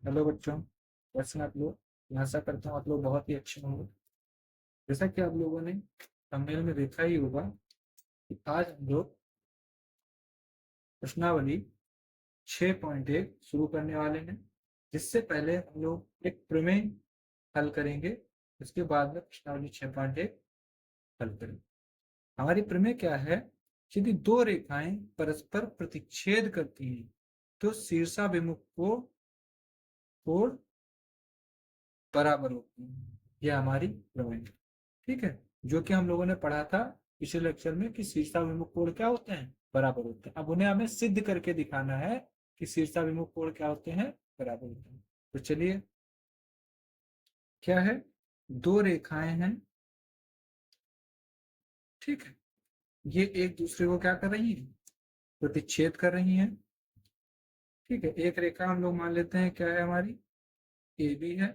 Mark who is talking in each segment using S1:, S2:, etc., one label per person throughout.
S1: Hello बच्चों, कैसे हैं आप लोग। मैं आशा करता हूँ आप लोग बहुत ही अच्छे होंगे। जैसा कि आप लोगों ने थंबनेल में देखा ही होगा कि आज हम लोग प्रश्नावली 6.1 शुरू करने वाले हैं। जिससे पहले हम लोग एक प्रमेय हल करेंगे, उसके बाद में प्रश्नावली 6.1 हल करेंगे। हमारी प्रमेय क्या है? यदि दो रेखाएं परस्पर प्रतिच्छेद करती हैं तो शीर्षाभिमुख कोण बराबर होती है। यह हमारी प्रमेय है। ठीक है, जो कि हम लोगों ने पढ़ा था पिछले लेक्चर में कि शीर्षाभिमुख कोण क्या होते हैं, बराबर होते हैं। अब उन्हें हमें सिद्ध करके दिखाना है कि शीर्षाभिमुख कोण क्या होते हैं, बराबर होते हैं। तो चलिए, क्या है? दो रेखाएं हैं, ठीक है। ये एक दूसरे को क्या कर रही है? प्रतिच्छेद कर रही हैं। ठीक है, एक रेखा हम लोग मान लेते हैं क्या है हमारी, ए बी है,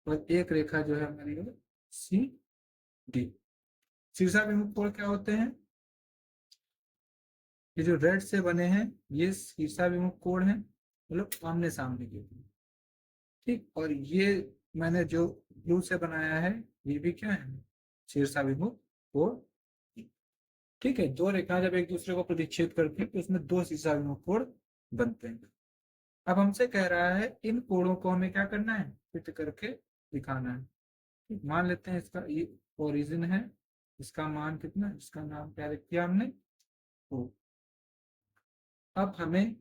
S1: और एक रेखा जो है हमारी सी डी। शीर्षाभिमुख कोण क्या होते हैं? ये जो रेड से बने हैं ये शीर्षाभिमुख कोण है, मतलब आमने सामने के। ठीक, और ये मैंने जो ब्लू से बनाया है ये भी क्या है? शीर्षाभिमुख कोण। ठीक है, दो रेखाएं जब एक दूसरे को प्रतिच्छेद करती है तो उसमें दो शीर्षाभिमुख कोण बनते हैं। अब हमसे कह रहा है इन कोणों को हमें क्या करना है? फिट करके दिखाना है। ठीक, मान लेते हैं इसका ये ओरिजिन है, इसका मान कितना, इसका नाम क्या रख दिया हमने, ओ। अब हमें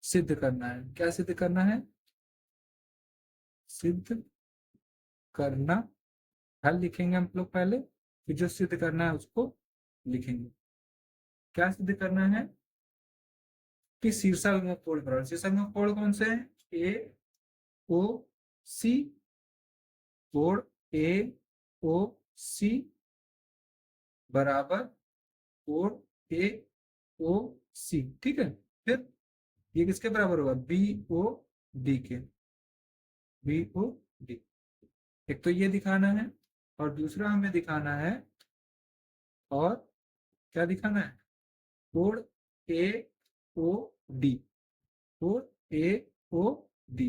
S1: सिद्ध करना है। क्या सिद्ध करना है? सिद्ध करना। हल लिखेंगे हम लोग पहले, फिर जो सिद्ध करना है उसको लिखेंगे। क्या सिद्ध करना है? कि शीर्षाभिमुख कोण बराबर, शीर्षाभिमुख कोण कौन से हैं? ए ओ सी। कोण ए ओ सी बराबर कोण ए ओ सी। ठीक है, फिर ये किसके बराबर होगा? बी ओ डी के। B O D. एक तो ये दिखाना है, और दूसरा हमें दिखाना है, और क्या दिखाना है? कोण ए ओ डी। कोण ए ओ डी,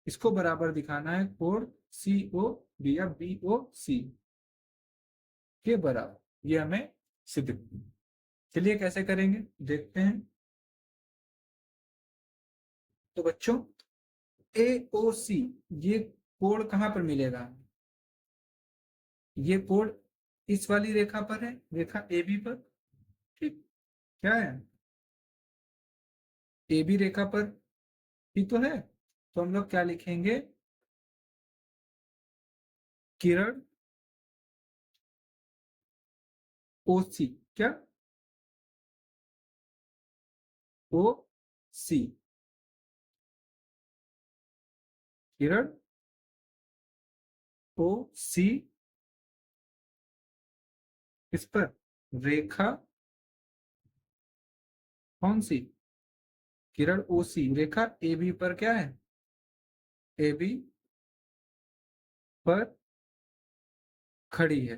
S1: इसको बराबर दिखाना है कोण सी ओ बी या बी ओ सी के बराबर। ये हमें सिद्ध करना है। चलिए कैसे करेंगे देखते हैं। तो बच्चों, ए ओ सी, ये कोण कहां पर मिलेगा? ये कोण इस वाली रेखा पर है, रेखा ए बी पर। ठीक, क्या है? ए बी रेखा पर ही तो है। तो हम लोग क्या लिखेंगे? किरण ओ सी। क्या? ओ सी, किरण ओ सी इस पर रेखा कौन सी? किरण ओ सी रेखा ए बी पर क्या है? ए बी पर खड़ी है।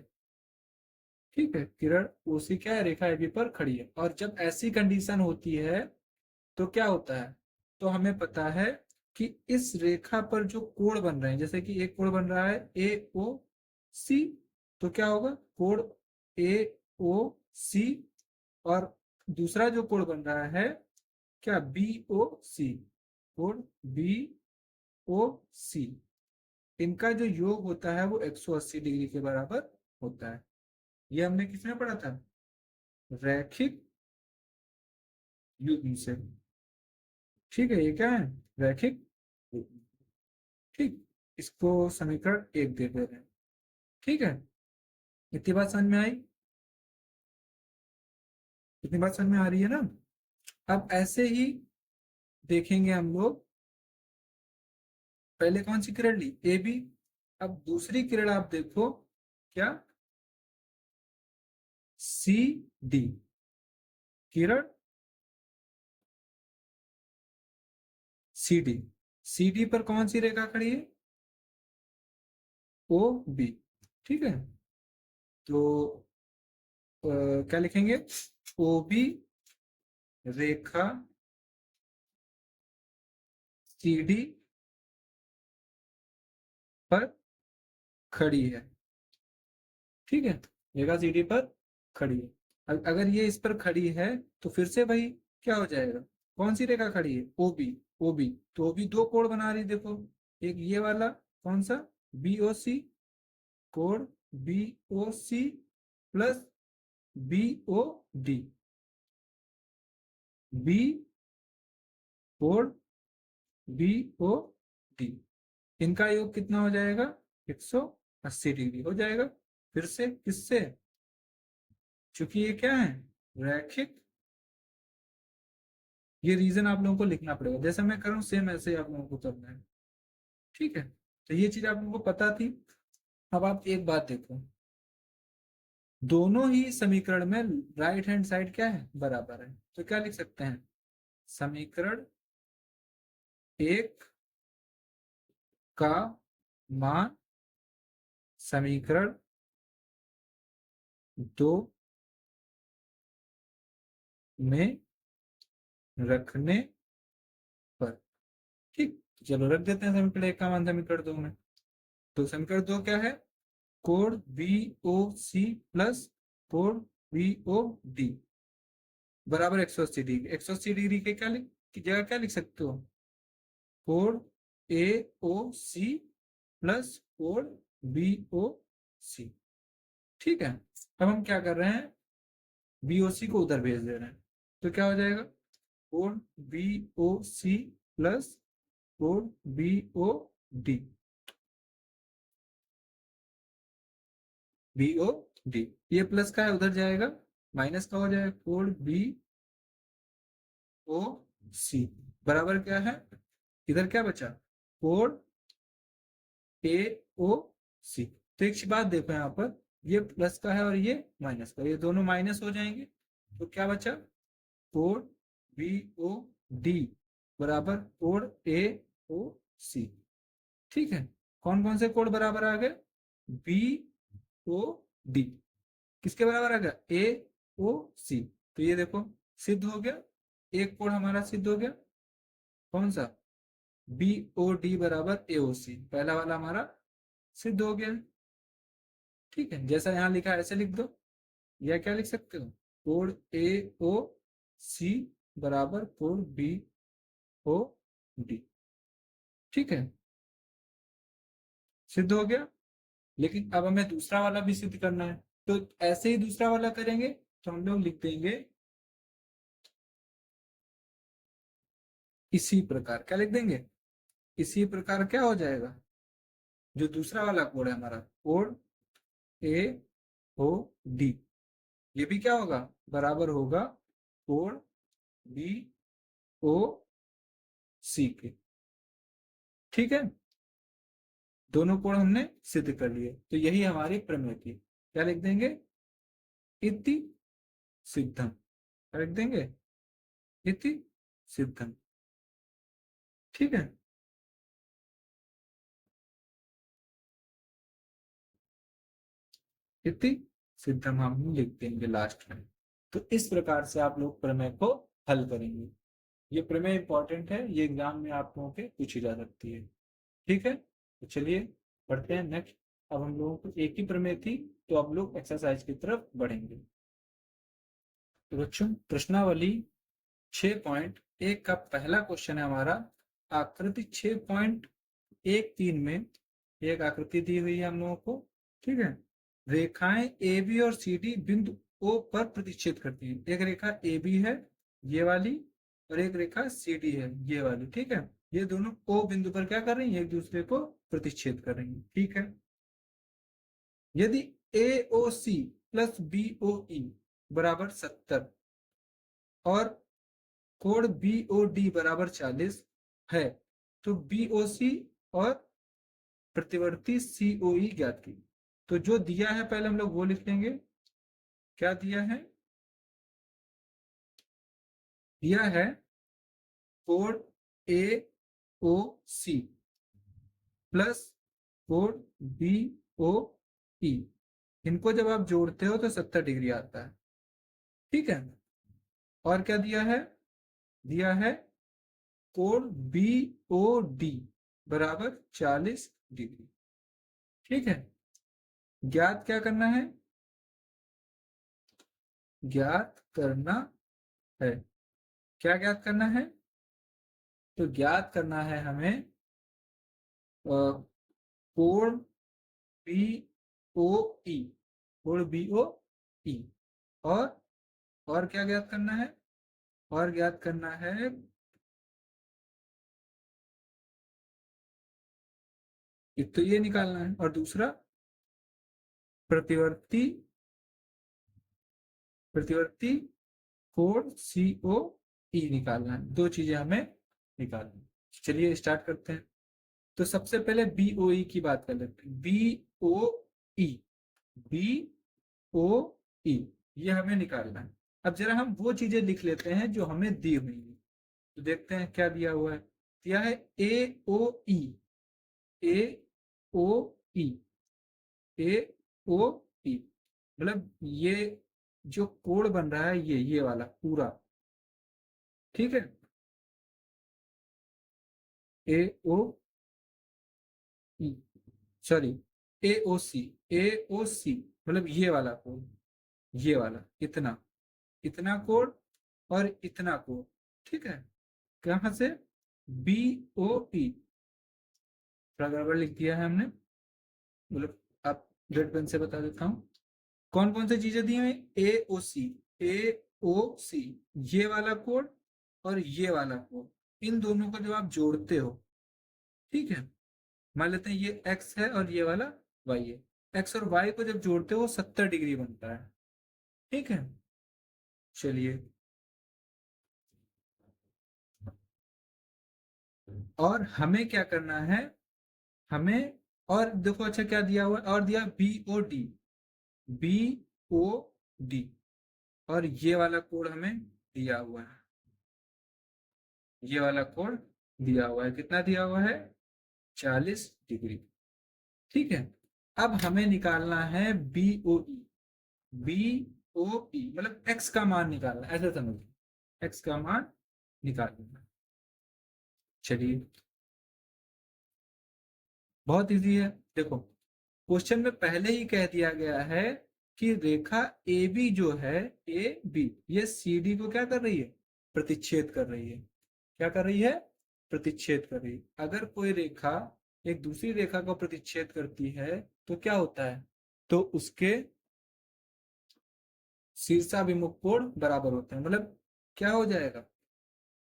S1: ठीक है, किरण ओ सी क्या है? रेखा ए बी पर खड़ी है। और जब ऐसी कंडीशन होती है तो क्या होता है? तो हमें पता है कि इस रेखा पर जो कोण बन रहे हैं, जैसे कि एक कोण बन रहा है ए ओ सी, तो क्या होगा? कोण ए ओ सी, और दूसरा जो कोण बन रहा है क्या? B O C. कोण बी ओ सी, इनका जो योग होता है वो 180 डिग्री के बराबर होता है। ये हमने किसमें पढ़ा था? रैखिक युग्म से। ठीक है, ये क्या है? रैखिक युग्म। ठीक, इसको समीकरण एक दे दे रहे हैं। ठीक है, इतनी बात समझ में आई? इतनी बात समझ में आ रही है ना? अब ऐसे ही देखेंगे हम लोग। पहले कौन सी किरण ली? A B. अब दूसरी किरण आप देखो, क्या? C D. किरण सी डी। सी डी पर कौन सी रेखा खड़ी है? O B. ठीक है, तो क्या लिखेंगे? ओ बी रेखा सी डी पर खड़ी है। ठीक है, रेखा सी डी पर खड़ी है। अगर ये इस पर खड़ी है तो फिर से भाई क्या हो जाएगा, कौन सी रेखा खड़ी है, ओबी। ओबी तो ओबी दो कोण बना रही, देखो, एक ये वाला कौन सा, बी ओ सी, कोण B O C plus B O D, B कोण बी ओ डी, इनका योग कितना हो जाएगा, 180 डिग्री हो जाएगा। फिर से किससे, चूंकि ये क्या है, रैखिक। ये रीजन आप लोगों को लिखना पड़ेगा, जैसा मैं कर रहा हूँ सेम ऐसे ही आप लोगों को करना है। ठीक है, तो ये चीज आप लोगों को पता थी। अब आप एक बात देखो, दोनों ही समीकरण में राइट हैंड साइड क्या है, बराबर है। तो क्या लिख सकते हैं, समीकरण एक का मान समीकरण दो में रखने पर। ठीक, चलो रख देते हैं समीकरण एक का मान समीकरण दो में। तो समीकरण दो क्या है, कोण बी ओ सी प्लस कोण बी ओ डी बराबर 180 डिग्री। 180 डिग्री के क्या लिख की जगह क्या लिख सकते हो, कोण ए ओ सी प्लस कोण बी ओ सी। ठीक है, अब हम क्या कर रहे हैं, बी ओ सी को उधर भेज दे रहे हैं। तो क्या हो जाएगा, कोण बी ओ सी प्लस कोण B O D, B O D, ये प्लस का है उधर जाएगा, माइनस का हो जाएगा, कोण बी ओ सी बराबर क्या है, इधर क्या बचा, कोण ए ओ सी। तो एक बात देखो यहाँ पर, ये प्लस का है और ये माइनस का, ये दोनों माइनस हो जाएंगे। तो क्या बचा, कोण बी ओ डी बराबर कोण ए ओ सी। ठीक है, कौन कौन से कोण बराबर आ गए, बी ओ डी किसके बराबर आ गया, ए ओ सी। तो ये देखो सिद्ध हो गया, एक कोण हमारा सिद्ध हो गया, कौन सा, बी ओ डी बराबर ए ओ सी, पहला वाला हमारा सिद्ध हो गया। ठीक है, जैसा यहाँ लिखा है ऐसे लिख दो, या क्या लिख सकते हो, कोण ए ओ सी बराबर कोण बी ओ डी। ठीक है, सिद्ध हो गया। लेकिन अब हमें दूसरा वाला भी सिद्ध करना है, तो ऐसे ही दूसरा वाला करेंगे। तो हम लोग लिख देंगे इसी प्रकार, क्या लिख देंगे, इसी प्रकार क्या हो जाएगा, जो दूसरा वाला कोण है हमारा, कोण ए ओ डी, ये भी क्या होगा, बराबर होगा कोण बी ओ सी के। ठीक है, दोनों कोण हमने सिद्ध कर लिए, तो यही हमारी प्रमेय थी। क्या लिख देंगे, इति सिद्धम, क्या लिख देंगे, इति सिद्धम। ठीक है, इति सिद्धम हम लिख देंगे लास्ट में। तो इस प्रकार से आप लोग प्रमेय को हल करेंगे। ये प्रमेय इंपॉर्टेंट है, ये एग्जाम में आप लोगों के पूछी जा सकती है। ठीक है, तो चलिए पढ़ते हैं नेक्स्ट। अब हम लोगों को एक ही प्रमेय थी, तो अब लोग एक्सरसाइज की तरफ बढ़ेंगे। तो बच्चों प्रश्नावली 6.1 का पहला क्वेश्चन है हमारा, आकृति 6.13 में एक आकृति दी हुई है हम लोगों को। ठीक है, रेखाएं ए बी और सी डी बिंदु ओ पर प्रतिच्छेद करती हैं। एक रेखा ए बी है ये वाली, और एक रेखा सी डी है ये वाली। ठीक है, ये दोनों ओ बिंदु पर क्या कर रही है, एक दूसरे को प्रतिच्छेद कर रही है। ठीक है, यदि ए ओ सी प्लस बी ओ ई बराबर 70 और कोण बी ओ डी बराबर 40 है, तो बी ओ सी और प्रतिवर्ती सी ओ ई ज्ञात की। तो जो दिया है पहले हम लोग वो लिख लेंगे, क्या दिया है, दिया है कोण ए ओ सी प्लस कोण बी ओ ई, इनको जब आप जोड़ते हो तो 70 डिग्री आता है। ठीक है, और क्या दिया है, दिया है कोण BOD बराबर 40 डिग्री। ठीक है, ज्ञात क्या करना है? ज्ञात करना है, क्या ज्ञात करना है? तो ज्ञात करना है हमें कोण BOE, कोण BOE। और और क्या ज्ञात करना है? और ज्ञात करना है एक तो ये निकालना है, और दूसरा प्रतिवर्ती प्रतिवर्ती कोण COE निकालना है। दो चीजें हमें निकालनी है। चलिए स्टार्ट करते हैं। तो सबसे पहले BOE की बात कर लेते हैं। BOE, BOE ये हमें निकालना है। अब जरा हम वो चीजें लिख लेते हैं जो हमें दी हुई है। तो देखते हैं क्या दिया हुआ है। दिया है AOE, AOE, AOE मतलब ये जो कोड बन रहा है ये वाला पूरा। ठीक है, AOE, सॉरी AOC मतलब ये वाला कोड, ये वाला इतना इतना कोड और इतना कोड। ठीक है, कहां से? BOE, थोड़ा गड़बड़ लिख दिया है हमने, मतलब आप रेड पेन से बता देता हूँ। कौन कौन सी चीजें दी हुई? AOC, AOC ये वाला कोड और ये वाला कोड, इन दोनों को जब आप जोड़ते हो, ठीक है, मान लेते हैं ये x है और ये वाला y है। x और y को जब जोड़ते हो 70 डिग्री बनता है। ठीक है, चलिए। और हमें क्या करना है? हमें और देखो, अच्छा क्या दिया हुआ है? और दिया BOD, BOD और ये वाला कोड हमें दिया हुआ है। ये वाला कोड दिया हुआ है, कितना दिया हुआ है? 40 डिग्री। ठीक है, अब हमें निकालना है BOE, BOE मतलब x का मान निकालना, ऐसे समझिए, x का मान निकालना। चलिए, बहुत इजी है। देखो, क्वेश्चन में पहले ही कह दिया गया है कि रेखा AB जो है, AB ये CD को क्या कर रही है? प्रतिच्छेद कर रही है। क्या कर रही है? प्रतिच्छेद कर रही है। अगर कोई रेखा एक दूसरी रेखा को प्रतिच्छेद करती है तो क्या होता है? तो उसके शीर्षाभिमुख कोण बराबर होते हैं। मतलब क्या हो जाएगा?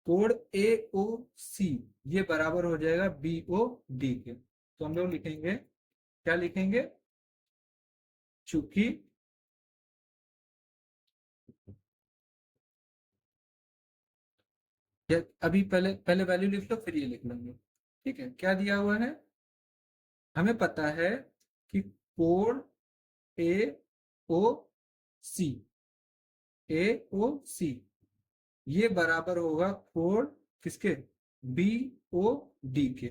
S1: कोण AOC ये बराबर हो जाएगा BOD के। तो हम लोग लिखेंगे, क्या लिखेंगे? चूंकि अभी पहले पहले वैल्यू लिख लो फिर ये लिख लेंगे। ठीक है, क्या दिया हुआ है? हमें पता है कि कोण AOC, AOC ये बराबर होगा कोण किसके? BOD के,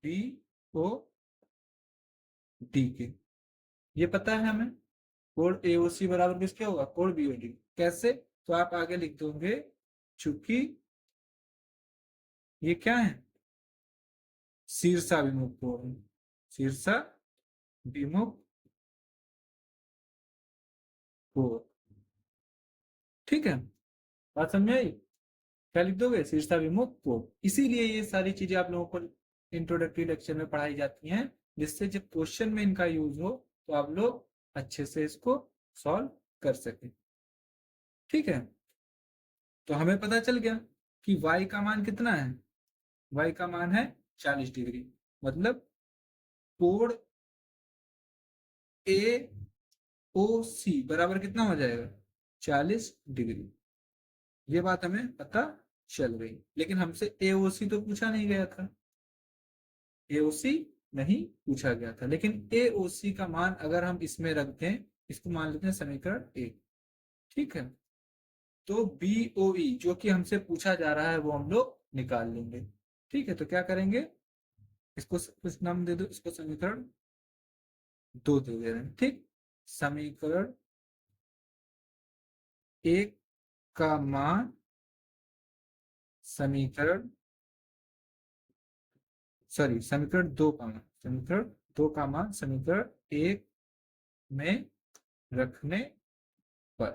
S1: BOD के। ये पता है हमें। कोण AOC बराबर किसके होगा? कोण BOD। कैसे? तो आप आगे लिख दोगे, चूंकि ये क्या है? शीर्षाभिमुख कोण, शीर्षाभिमुख कोण। ठीक है, बात समझ आई? क्या लिख दोगे? शीर्षाभिमुख कोण। इसीलिए ये सारी चीजें आप लोगों को इंट्रोडक्टरी लेक्चर में पढ़ाई जाती हैं, जिससे जब क्वेश्चन में इनका यूज हो तो आप लोग अच्छे से इसको सॉल्व कर सकें। ठीक है, तो हमें पता चल गया कि y का मान कितना है? y का मान है 40 डिग्री। मतलब कोण AOC बराबर कितना हो जाएगा? 40 डिग्री। ये बात हमें पता चल गई। लेकिन हमसे AOC तो पूछा नहीं गया था, AOC नहीं पूछा गया था। लेकिन AOC का मान अगर हम इसमें रख दें, इसको मान लेते हैं समीकरण 1। ठीक है, तो BOE जो कि हमसे पूछा जा रहा है वो हम लोग निकाल लेंगे। ठीक है, तो क्या करेंगे? इसको कुछ नाम दे दो, इसको समीकरण 2 दे दे रहे हैं। ठीक, समीकरण 1 का मान समीकरण सॉरी, समीकरण 2 का मान, समीकरण 2 का मान समीकरण 1 में रखने पर।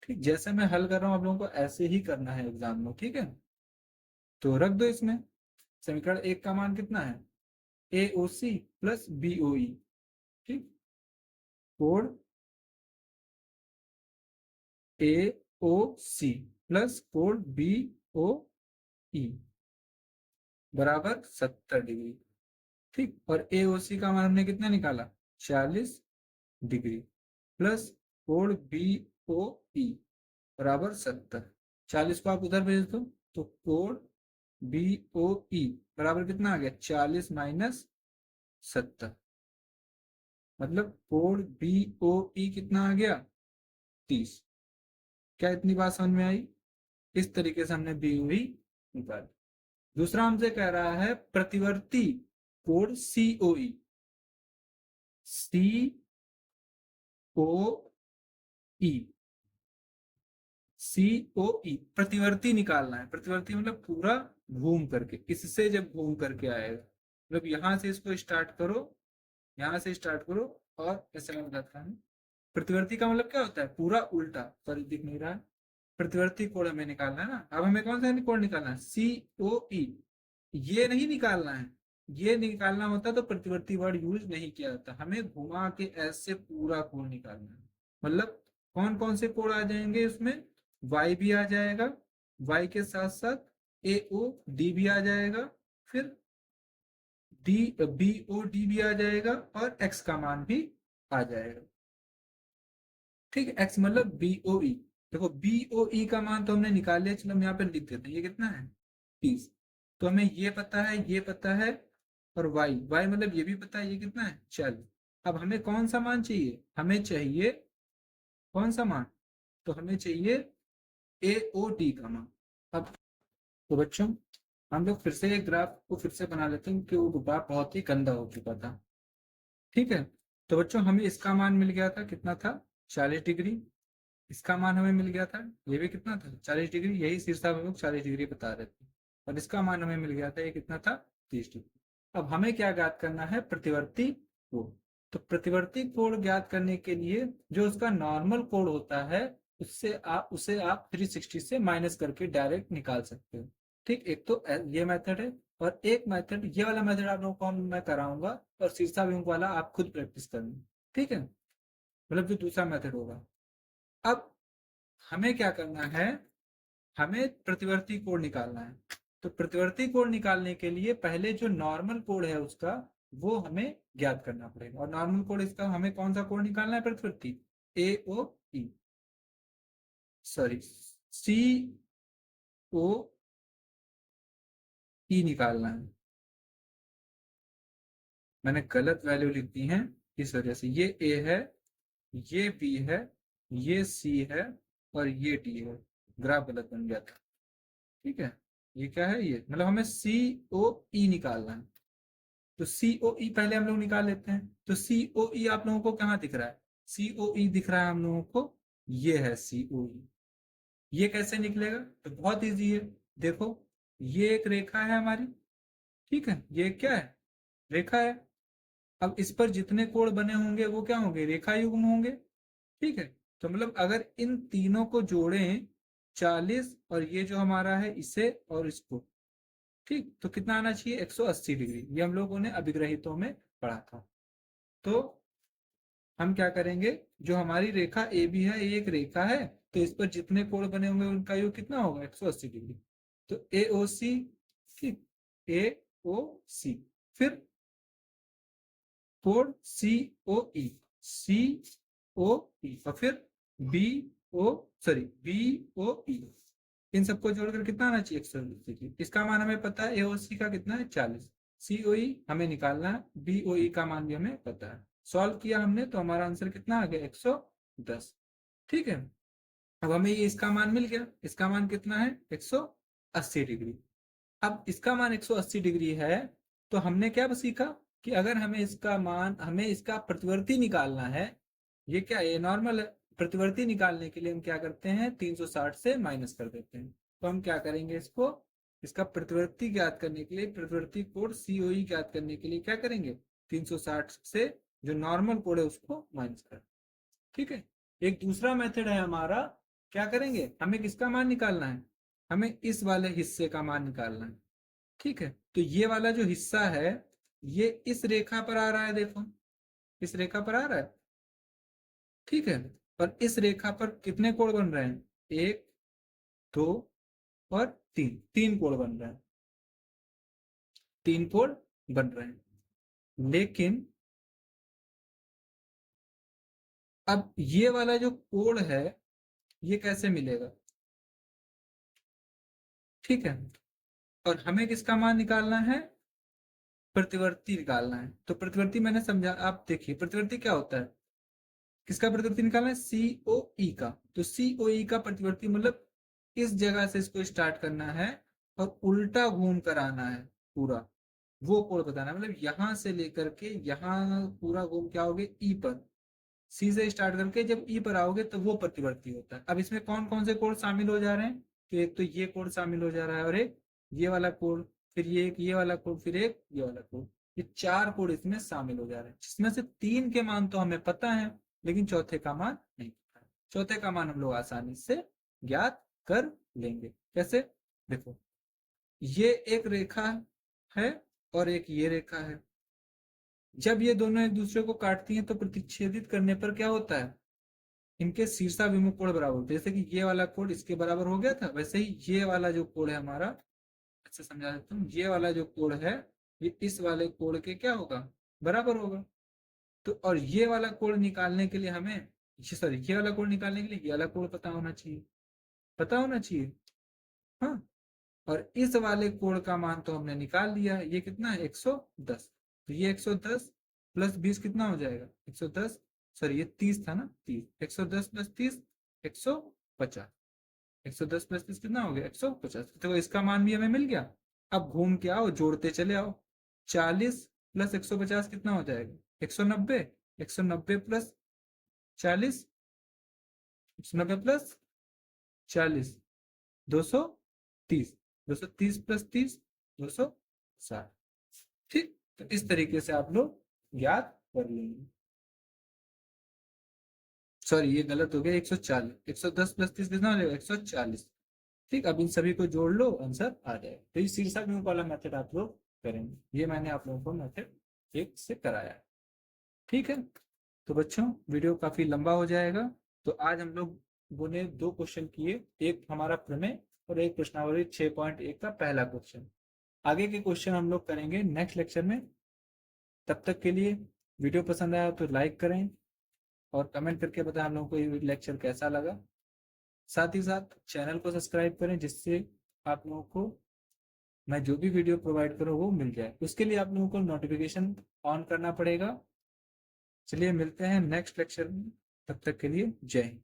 S1: ठीक, जैसे मैं हल कर रहा हूं आप लोगों को ऐसे ही करना है एग्जाम में, ठीक है। तो रख दो इसमें, समीकरण 1 का मान कितना है, AOC प्लस BOE। ठीक, कोण AOC प्लस कोण BOE बराबर 70 डिग्री। ठीक, और AOC का मान हमने कितना निकाला, 40 डिग्री प्लस कोण BOE बराबर 70। 40 को आप उधर भेज दो तो कोण BOE बराबर कितना आ गया, 40 माइनस 70, मतलब कोण BOE कितना आ गया, 30। क्या इतनी बात समझ में आई? इस तरीके से हमने BOE निकाली। दूसरा हमसे कह रहा है प्रतिवर्ती कोण COE, COE प्रतिवर्ती निकालना है। प्रतिवर्ती मतलब पूरा घूम करके, इससे जब घूम करके आएगा, मतलब यहां से इसको स्टार्ट करो, यहां से स्टार्ट करो और ऐसे लग जाता है। प्रतिवर्ती का मतलब क्या होता है, पूरा उल्टा। सॉरी, दिख नहीं रहा है। प्रतिवर्ती कोण हमें निकालना है ना। अब हमें कौन सा कोण निकालना है, COE। ये नहीं निकालना है, ये निकालना होता तो प्रतिवर्ती वर्ड यूज नहीं किया जाता। हमें घुमा के ऐसे पूरा कोण निकालना है। मतलब कौन कौन से कोण आ जाएंगे इसमें, y भी आ जाएगा, y के साथ साथ AOD भी आ जाएगा, फिर BOD भी आ जाएगा और x का मान भी आ जाएगा। ठीक है, x मतलब BOE। देखो BOE का मान तो हमने निकाल लिया, चलो हम यहाँ पे लिख देते हैं, ये कितना है, 30। तो हमें ये पता है, ये पता है, और y मतलब ये भी पता है, ये कितना है, 40। अब हमें कौन सा मान चाहिए, हमें चाहिए कौन सा मान, तो हमें चाहिए AOD का मान। अब तो बच्चों हम लोग फिर से एक ग्राफ को फिर से बना लेते हैं, क्योंकि वो ग्राफ बहुत ही गंदा हो चुका था। ठीक है, तो बच्चों हमें इसका मान मिल गया था, कितना था, 40 डिग्री। इसका मान हमें मिल गया था, ये भी कितना था, 40 डिग्री। यही शीर्षक हम लोग 40 डिग्री बता रहे थे। और इसका मान हमें मिल गया था, ये कितना था, 30 डिग्री। अब हमें क्या ज्ञात करना है, प्रतिवर्ती कोण। तो प्रतिवर्ती कोण ज्ञात करने के लिए जो उसका नॉर्मल कोण होता है, उसे आप 360 से माइनस करके डायरेक्ट निकाल सकते हो। ठीक, एक तो ये मेथड है, और एक मेथड, ये वाला मेथड आप लोगों को मैं कराऊंगा, और शीर्षाभिमुख वाला आप खुद प्रैक्टिस करना। ठीक है, मतलब जो दूसरा मेथड होगा। अब हमें क्या करना है, हमें प्रतिवर्ती कोण निकालना है। तो प्रतिवर्ती कोण निकालने के लिए पहले जो नॉर्मल कोण है उसका, वो हमें ज्ञात करना पड़ेगा। और नॉर्मल कोण इसका, हमें कौन सा कोण निकालना है, प्रतिवर्ती AOE, सॉरी COE निकालना है। मैंने गलत वैल्यू लिख दी है, इस वजह से। ये A है, ये B है, ये C है, और ये D है। ग्राफ गलत बन गया था। ठीक है, ये क्या है, ये मतलब हमें COE निकालना है। तो COE पहले हम लोग निकाल लेते हैं। तो COE आप लोगों को कहाँ दिख रहा है, COE दिख रहा है हम लोगों को, ये है COE। ये कैसे निकलेगा, तो बहुत इजी है। देखो, ये एक रेखा है हमारी, ठीक है, ये क्या है, रेखा है। अब इस पर जितने कोण बने होंगे वो क्या होंगे, रेखा युग्म होंगे। ठीक है, तो मतलब अगर इन तीनों को जोड़ें, 40 और ये जो हमारा है इसे और इसको, ठीक, तो कितना आना चाहिए, 180 डिग्री। ये हम लोगों ने अभिग्रहितों में पढ़ा था। तो हम क्या करेंगे, जो हमारी रेखा ए बी है, ये एक रेखा है, तो इस पर जितने कोण बने होंगे उनका योग कितना होगा, 180 डिग्री। तो AOC, ठीक, AOC, फिर कोण COE, COE, और फिर BOE। इन सबको जोड़कर कितना आना चाहिए, 180। इसका मान हमें पता है, AOC का कितना है, 40। COE हमें निकालना है, BOE का मान भी हमें पता है। सॉल्व किया हमने तो हमारा आंसर कितना आ गया, 110। ठीक है, अब हमें ये इसका मान मिल गया। इसका मान कितना है, 180 डिग्री। अब इसका मान 180 डिग्री है, तो हमने क्या सीखा कि अगर हमें इसका प्रतिवर्ती निकालना है, ये क्या है, ये नॉर्मल है। प्रतिवर्ती निकालने के लिए हम क्या करते हैं, 360 से माइनस कर देते हैं। तो हम क्या करेंगे, इसको इसका प्रतिवर्ती ज्ञात करने के लिए, प्रतिवर्ती कोण COE ज्ञात करने के लिए क्या करेंगे, 360 से जो नॉर्मल कोण है उसको माइनस कर। ठीक है। एक दूसरा मेथड है हमारा, क्या करेंगे, हमें किसका मान निकालना है, हमें इस वाले हिस्से का मान निकालना है। ठीक है, तो ये वाला जो हिस्सा है ये इस रेखा पर आ रहा है, देखो इस रेखा पर आ रहा है। ठीक है, और इस रेखा पर कितने कोण बन रहे हैं, 1 2 और 3, 3 कोण बन रहे हैं, 3 कोण बन रहे हैं। लेकिन अब ये वाला जो कोण है ये कैसे मिलेगा। ठीक है, और हमें किसका मान निकालना है, प्रतिवर्ती निकालना है। तो प्रतिवर्ती मैंने समझा, आप देखिए प्रतिवर्ती क्या होता है, किसका प्रतिवर्ती निकालना है, COE का। तो COE का प्रतिवर्ती मतलब इस जगह से इसको स्टार्ट करना है और उल्टा घूम कर आना है पूरा, वो कोण बताना है। मतलब यहां से लेकर के यहाँ पूरा घूम के आओगे ई पर, सी से स्टार्ट करके जब ई पर आओगे तो वो प्रतिवर्ती होता है। अब इसमें कौन कौन से कोण शामिल हो जा रहे हैं, तो एक तो ये कोण शामिल हो जा रहा है, और एक ये वाला कोण, फिर ये एक ये वाला कोण, फिर एक ये वाला कोण, ये 4 कोण इसमें शामिल हो जा रहे हैं, जिसमें से 3 के मान तो हमें पता है लेकिन चौथे का मान नहीं पता है। चौथे का मान हम लोग आसानी से ज्ञात कर लेंगे। कैसे, देखो ये एक रेखा है और एक ये रेखा है, जब ये दोनों एक दूसरे को काटती हैं तो प्रतिच्छेदित करने पर क्या होता है, इनके शीर्षाभिमुख कोण बराबर होते हैं। जैसे कि ये वाला कोण इसके बराबर हो गया था, वैसे ही ये वाला जो कोण है हमारा, अच्छा समझा देता हूँ, ये वाला जो कोण है ये इस वाले कोण के क्या होगा, बराबर होगा। तो और ये वाला कोण निकालने के लिए हमें, सॉरी ये वाला कोण निकालने के लिए ये वाला कोण पता होना चाहिए, पता होना चाहिए। हाँ, और इस वाले कोण का मान तो हमने निकाल लिया है, ये कितना है 110। तो ये 110 प्लस 20 कितना हो जाएगा, 110, सॉरी ये 30 था ना, 30, 110 प्लस 30 150, 110 प्लस 30 कितना हो गया 150। तो इसका मान भी हमें मिल गया। अब घूम के आओ, जोड़ते चले आओ, 40 प्लस 150 कितना हो जाएगा 190, 190 प्लस 40, 190 प्लस 40 230, 230 प्लस 30 260। ठीक, तो इस तरीके से आप लोग ज्ञात कर लेंगे। सॉरी ये गलत हो गया, 140, 110 प्लस 30 कितना हो जाएगा 140। ठीक, अब इन सभी को जोड़ लो, आंसर आ जाएगा। तो ये शीर्षाभिमुख वाला मेथड आप लोग करेंगे, ये मैंने आप लोगों को मेथड 1 से कराया है। ठीक है, तो बच्चों वीडियो काफी लंबा हो जाएगा, तो आज हम लोगों ने 2 क्वेश्चन किए, एक हमारा प्रमेय और एक प्रश्नावली 6.1 का पहला क्वेश्चन। आगे के क्वेश्चन हम लोग करेंगे नेक्स्ट लेक्चर में। तब तक के लिए वीडियो पसंद आया तो लाइक करें और कमेंट करके बताएं हम लोगों को ये लेक्चर कैसा लगा। साथ ही साथ चैनल को सब्सक्राइब करें, जिससे आप लोगों को मैं जो भी वीडियो प्रोवाइड करूँ वो मिल जाए। उसके लिए आप लोगों को नोटिफिकेशन ऑन करना पड़ेगा। चलिए मिलते हैं नेक्स्ट लेक्चर में, तब तक के लिए जय हिंद।